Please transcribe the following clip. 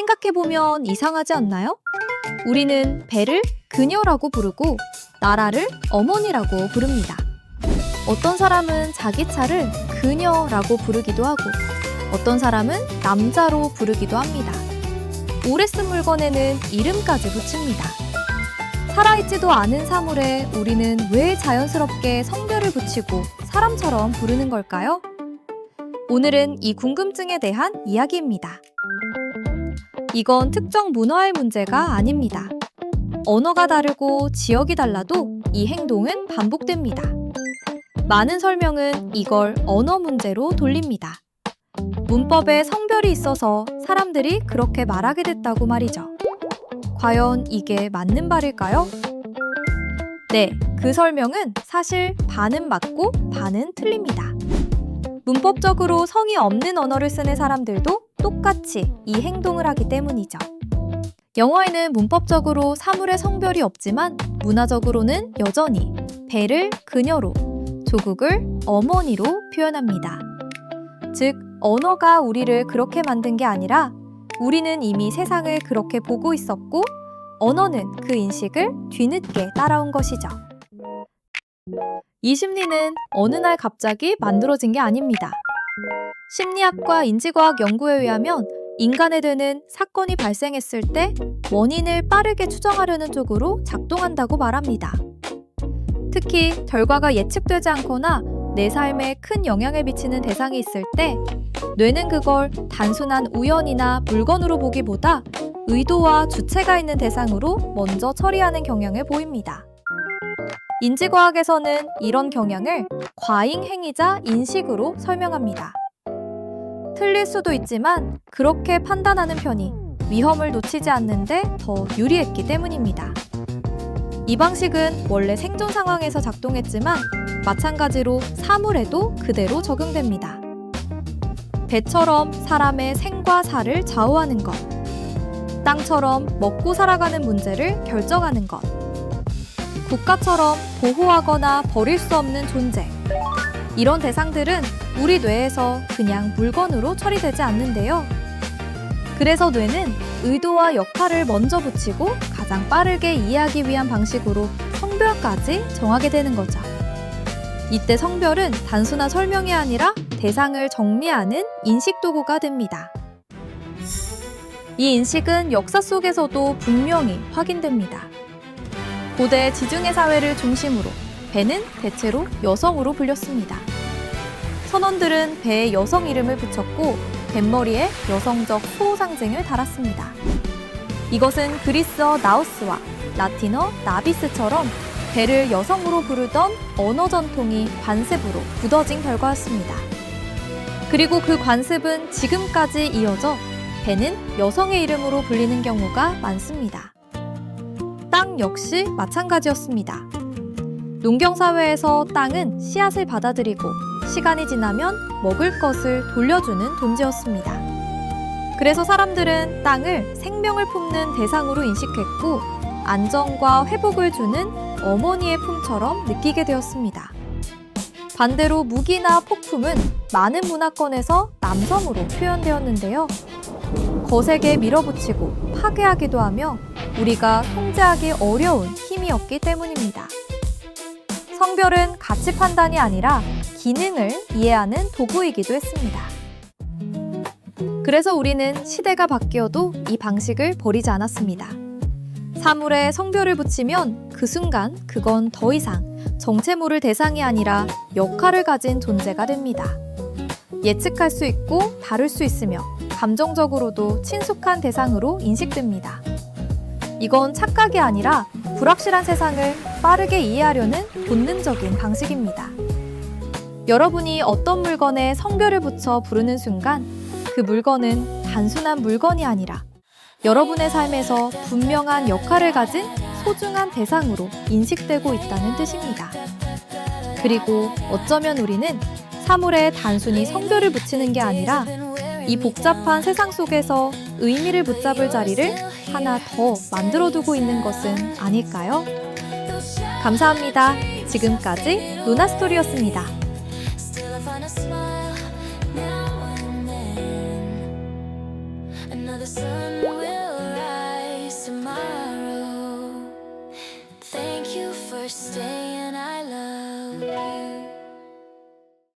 생각해보면 이상하지 않나요? 우리는 배를 그녀라고 부르고 나라를 어머니라고 부릅니다. 어떤 사람은 자기 차를 그녀라고 부르기도 하고 어떤 사람은 남자로 부르기도 합니다. 오래 쓴 물건에는 이름까지 붙입니다. 살아있지도 않은 사물에 우리는 왜 자연스럽게 성별을 붙이고 사람처럼 부르는 걸까요? 오늘은 이 궁금증에 대한 이야기입니다. 이건 특정 문화의 문제가 아닙니다. 언어가 다르고 지역이 달라도 이 행동은 반복됩니다. 많은 설명은 이걸 언어 문제로 돌립니다. 문법에 성별이 있어서 사람들이 그렇게 말하게 됐다고 말이죠. 과연 이게 맞는 말일까요? 네, 그 설명은 사실 반은 맞고 반은 틀립니다. 문법적으로 성이 없는 언어를 쓰는 사람들도 똑같이 이 행동을 하기 때문이죠. 영어에는 문법적으로 사물의 성별이 없지만 문화적으로는 여전히 배를 그녀로, 조국을 어머니로 표현합니다. 즉, 언어가 우리를 그렇게 만든 게 아니라 우리는 이미 세상을 그렇게 보고 있었고 언어는 그 인식을 뒤늦게 따라온 것이죠. 이 심리는 어느 날 갑자기 만들어진 게 아닙니다. 심리학과 인지과학 연구에 의하면 인간의 뇌는 사건이 발생했을 때 원인을 빠르게 추정하려는 쪽으로 작동한다고 말합니다. 특히 결과가 예측되지 않거나 내 삶에 큰 영향을 미치는 대상이 있을 때 뇌는 그걸 단순한 우연이나 물건으로 보기보다 의도와 주체가 있는 대상으로 먼저 처리하는 경향을 보입니다. 인지과학에서는 이런 경향을 과잉행위자 인식으로 설명합니다. 틀릴 수도 있지만 그렇게 판단하는 편이 위험을 놓치지 않는데 더 유리했기 때문입니다. 이 방식은 원래 생존 상황에서 작동했지만 마찬가지로 사물에도 그대로 적용됩니다. 배처럼 사람의 생과 사를 좌우하는 것, 땅처럼 먹고 살아가는 문제를 결정하는 것, 국가처럼 보호하거나 버릴 수 없는 존재, 이런 대상들은 우리 뇌에서 그냥 물건으로 처리되지 않는데요. 그래서 뇌는 의도와 역할을 먼저 붙이고 가장 빠르게 이해하기 위한 방식으로 성별까지 정하게 되는 거죠. 이때 성별은 단순한 설명이 아니라 대상을 정리하는 인식 도구가 됩니다. 이 인식은 역사 속에서도 분명히 확인됩니다. 고대 지중해 사회를 중심으로 배는 대체로 여성으로 불렸습니다. 선원들은 배에 여성 이름을 붙였고 뱃머리에 여성적 수호 상징을 달았습니다. 이것은 그리스어 나우스와 라틴어 나비스처럼 배를 여성으로 부르던 언어 전통이 관습으로 굳어진 결과였습니다. 그리고 그 관습은 지금까지 이어져 배는 여성의 이름으로 불리는 경우가 많습니다. 땅 역시 마찬가지였습니다. 농경사회에서 땅은 씨앗을 받아들이고 시간이 지나면 먹을 것을 돌려주는 존재였습니다. 그래서 사람들은 땅을 생명을 품는 대상으로 인식했고 안정과 회복을 주는 어머니의 품처럼 느끼게 되었습니다. 반대로 무기나 폭품은 많은 문화권에서 남성으로 표현되었는데요. 거세게 밀어붙이고 파괴하기도 하며 우리가 통제하기 어려운 힘이었기 때문입니다. 성별은 가치 판단이 아니라 기능을 이해하는 도구이기도 했습니다. 그래서 우리는 시대가 바뀌어도 이 방식을 버리지 않았습니다. 사물에 성별을 붙이면 그 순간 그건 더 이상 정체 모를 대상이 아니라 역할을 가진 존재가 됩니다. 예측할 수 있고 다룰 수 있으며 감정적으로도 친숙한 대상으로 인식됩니다. 이건 착각이 아니라 불확실한 세상을 빠르게 이해하려는 본능적인 방식입니다. 여러분이 어떤 물건에 성별을 붙여 부르는 순간 그 물건은 단순한 물건이 아니라 여러분의 삶에서 분명한 역할을 가진 소중한 대상으로 인식되고 있다는 뜻입니다. 그리고 어쩌면 우리는 사물에 단순히 성별을 붙이는 게 아니라 이 복잡한 세상 속에서 의미를 붙잡을 자리를 하나 더 만들어두고 있는 것은 아닐까요? 감사합니다. 지금까지 루나스토리였습니다. Another sun will rise tomorrow. Thank you for staying, I love you.